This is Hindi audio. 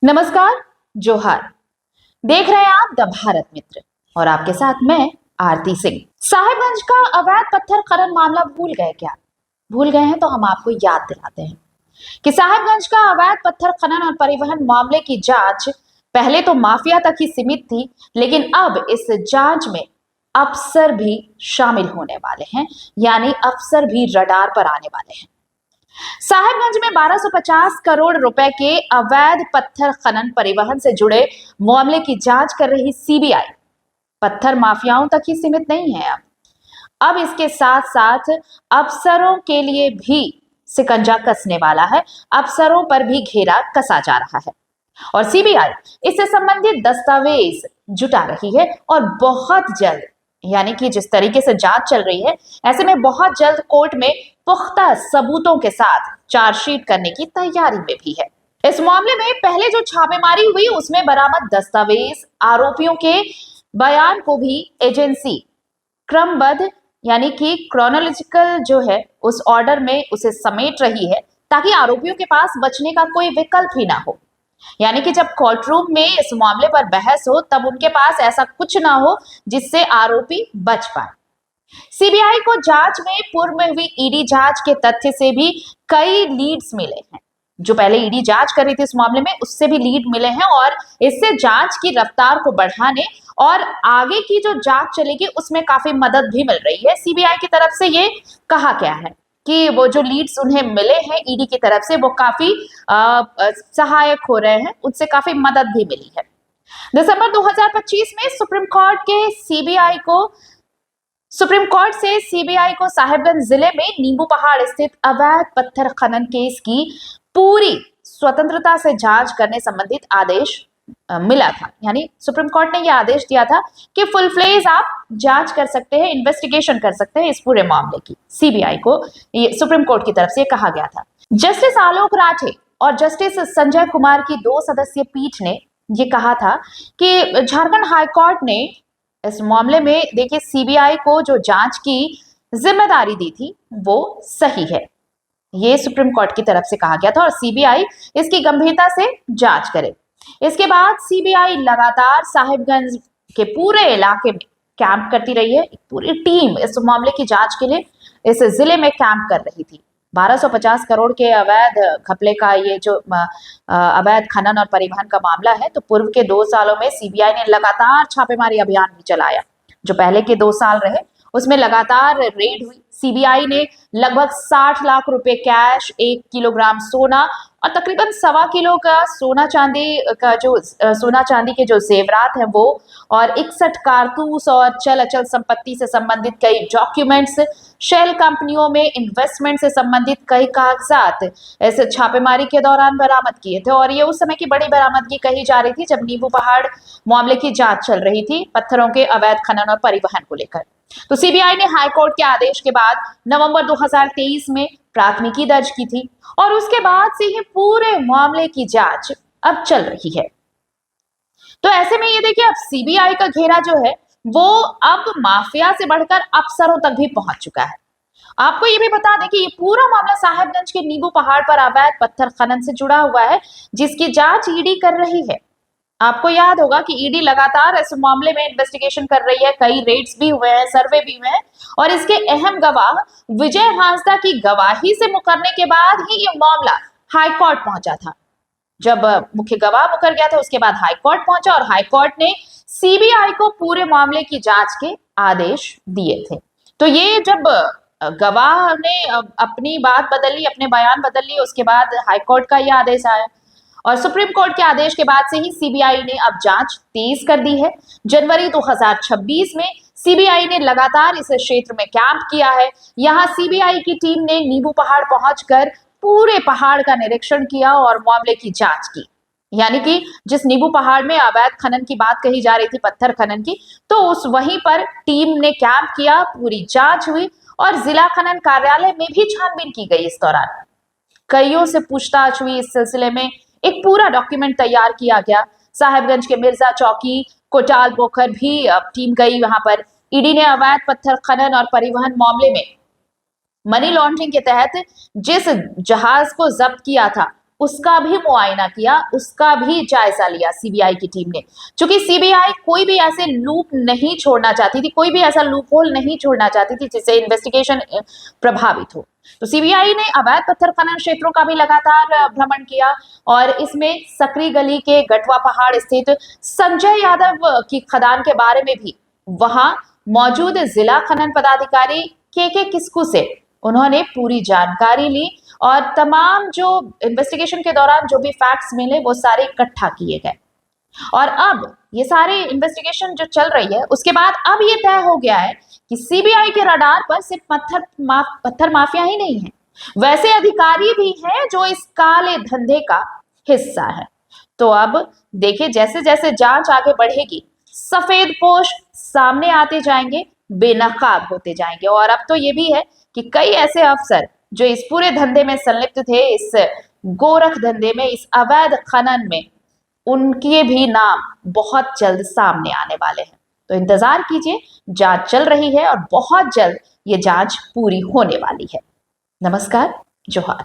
नमस्कार। जोहार। देख रहे हैं आप द भारत मित्र और आपके साथ मैं आरती सिंह। साहिबगंज का अवैध पत्थर खनन मामला भूल गए क्या? भूल गए हैं तो हम आपको याद दिलाते हैं कि साहिबगंज का अवैध पत्थर खनन और परिवहन मामले की जांच पहले तो माफिया तक ही सीमित थी, लेकिन अब इस जांच में अफसर भी शामिल होने वाले हैं, यानी अफसर भी रडार पर आने वाले हैं। साहिबगंज में 1250 करोड़ रुपए के अवैध पत्थर खनन परिवहन से जुड़े मामले की जांच कर रही सीबीआई पत्थर माफियाओं तक ही सीमित नहीं है। अब इसके साथ साथ अफसरों के लिए भी सिकंजा कसने वाला है। अफसरों पर भी घेरा कसा जा रहा है और सीबीआई इससे संबंधित दस्तावेज जुटा रही है और बहुत जल्द, यानी कि जिस तरीके से जांच चल रही है, ऐसे में बहुत जल्द कोर्ट में पुख्ता सबूतों के साथ चार्जशीट करने की तैयारी में भी है। इस मामले में पहले जो छापेमारी हुई उसमें बरामद दस्तावेज, आरोपियों के बयान को भी एजेंसी क्रमबद्ध, यानी कि क्रोनोलॉजिकल जो है उस ऑर्डर में उसे समेट रही है, ताकि आरोपियों के पास बचने का कोई विकल्प ही ना हो। यानी कि जब कोर्ट रूम में इस मामले पर बहस हो तब उनके पास ऐसा कुछ ना हो जिससे आरोपी बच पाए। सीबीआई को जांच में पूर्व में हुई ईडी जांच के तथ्य से भी कई लीड्स मिले हैं। जो पहले ईडी जांच कर रही थी इस मामले में, उससे भी लीड मिले हैं और इससे जांच की रफ्तार को बढ़ाने और आगे की जो जांच चलेगी उसमें काफी मदद भी मिल रही है। सीबीआई की तरफ से ये कहा गया है कि वो जो लीड्स उन्हें मिले हैं ईडी की तरफ से वो काफी सहायक हो रहे हैं, उनसे काफी मदद भी मिली है। दिसंबर 2025 में सुप्रीम कोर्ट से सीबीआई को साहिबगंज जिले में नींबू पहाड़ स्थित अवैध पत्थर खनन केस की पूरी स्वतंत्रता से जांच करने संबंधित आदेश मिला था। यानी सुप्रीम कोर्ट ने यह आदेश दिया था कि फुल फ्लेज आप जांच कर सकते हैं, इन्वेस्टिगेशन कर सकते हैं इस पूरे मामले की। सीबीआई को ये सुप्रीम कोर्ट की तरफ से कहा गया था। जस्टिस आलोक राठे और जस्टिस संजय कुमार की 2 सदस्यीय पीठ ने ये कहा था कि झारखंड हाई कोर्ट ने इस मामले में देखिए सीबीआई को जो जांच की जिम्मेदारी दी थी वो सही है, ये सुप्रीम कोर्ट की तरफ से कहा गया था और सीबीआई इसकी गंभीरता से जांच करे। इसके बाद सीबीआई लगातार साहिबगंज के पूरे इलाके में कैंप करती रही है। एक पूरी टीम इस मामले की जांच के लिए इस जिले में कैंप कर रही थी। 1250 करोड़ के अवैध घपले का ये जो अवैध खनन और परिवहन का मामला है, तो पूर्व के 2 सालों में सीबीआई ने लगातार छापेमारी अभियान भी चलाया। जो पहले के 2 साल रहे उसमें लगातार रेड हुई। सीबीआई ने लगभग 60 लाख रुपए कैश, 1 किलोग्राम सोना और तकरीबन 1.25 किलो का सोना चांदी के जो जेवरात हैं वो, और 61 कारतूस और चल अचल संपत्ति से संबंधित कई डॉक्यूमेंट्स, शेल कंपनियों में इन्वेस्टमेंट से संबंधित कई कागजात ऐसे छापेमारी के दौरान बरामद किए थे। और ये उस समय की बड़ी बरामदगी कही जा रही थी जब नींबू पहाड़ मामले की जांच चल रही थी पत्थरों के अवैध खनन और परिवहन को लेकर। तो सीबीआई ने हाईकोर्ट के आदेश के बाद नवंबर 2023 में प्राथमिकी दर्ज की थी और उसके बाद से ही पूरे मामले की जांच अब चल रही है। तो ऐसे में ये देखिए अब सीबीआई का घेरा जो है वो अब माफिया से बढ़कर अफसरों तक भी पहुंच चुका है। आपको ये भी बता दें कि ये पूरा मामला साहिबगंज के नींबू पहाड़ पर अवैध पत्थर खनन से जुड़ा हुआ है, जिसकी जांच ईडी कर रही है। आपको याद होगा कि ईडी लगातार इस मामले में इन्वेस्टिगेशन कर रही है, कई रेड्स भी हुए हैं, सर्वे भी हुए हैं और इसके अहम गवाह विजय हांसदा की गवाही से मुकरने के बाद ही ये मामला हाईकोर्ट पहुंचा था। जब मुख्य गवाह मुकर गया था उसके बाद हाईकोर्ट पहुंचा और हाईकोर्ट ने सीबीआई को पूरे मामले की जांच के आदेश दिए थे। तो ये जब गवाह ने अपनी बात बदल ली, अपने बयान बदल लिए, उसके बाद हाईकोर्ट का यह आदेश आया और सुप्रीम कोर्ट के आदेश के बाद से ही सीबीआई ने अब जांच तेज कर दी है। जनवरी 2026 में सीबीआई ने लगातार इस क्षेत्र में कैंप किया है। यहाँ सीबीआई की टीम ने नींबू पहाड़ पहुंचकर पूरे पहाड़ का निरीक्षण किया और मामले की जांच की। यानी कि जिस नींबू पहाड़ में अवैध खनन की बात कही जा रही थी, पत्थर खनन की, तो उस वहीं पर टीम ने कैंप किया, पूरी जांच हुई और जिला खनन कार्यालय में भी छानबीन की गई। इस दौरान कईयों से पूछताछ हुई। इस सिलसिले में एक पूरा डॉक्यूमेंट तैयार किया गया। साहिबगंज के मिर्जा चौकी, कोटाल पोखर भी टीम गई वहां पर। ईडी ने अवैध पत्थर खनन और परिवहन मामले में मनी लॉन्ड्रिंग के तहत जिस जहाज को जब्त किया था उसका भी मुआयना किया, उसका भी जायजा लिया सीबीआई की टीम ने। क्योंकि सीबीआई कोई भी ऐसे लूप नहीं छोड़ना चाहती थी, कोई भी ऐसा लूप होल नहीं छोड़ना चाहती थी जिससे इन्वेस्टिगेशन प्रभावित हो। तो सीबीआई ने अवैध पत्थर खनन क्षेत्रों का भी लगातार भ्रमण किया और इसमें सकरी गली के गटवा पहाड़ स्थित संजय यादव की खदान के बारे में भी वहां मौजूद जिला खनन पदाधिकारी के किस्कू से उन्होंने पूरी जानकारी ली और तमाम जो इन्वेस्टिगेशन के दौरान जो भी फैक्ट्स मिले वो सारे इकट्ठा किए गए। और अब ये सारे इन्वेस्टिगेशन जो चल रही है उसके बाद अब ये तय हो गया है कि सीबीआई के रडार पर सिर्फ पत्थर माफिया ही नहीं है, वैसे अधिकारी भी हैं जो इस काले धंधे का हिस्सा है। तो अब देखिए जैसे जैसे जांच आगे बढ़ेगी सफेद पोश सामने आते जाएंगे, बेनकाब होते जाएंगे। और अब तो ये भी है कि कई ऐसे अफसर जो इस पूरे धंधे में संलिप्त थे, इस गोरख धंधे में, इस अवैध खनन में, उनके भी नाम बहुत जल्द सामने आने वाले हैं। तो इंतजार कीजिए, जांच चल रही है और बहुत जल्द ये जांच पूरी होने वाली है। नमस्कार, जोहार।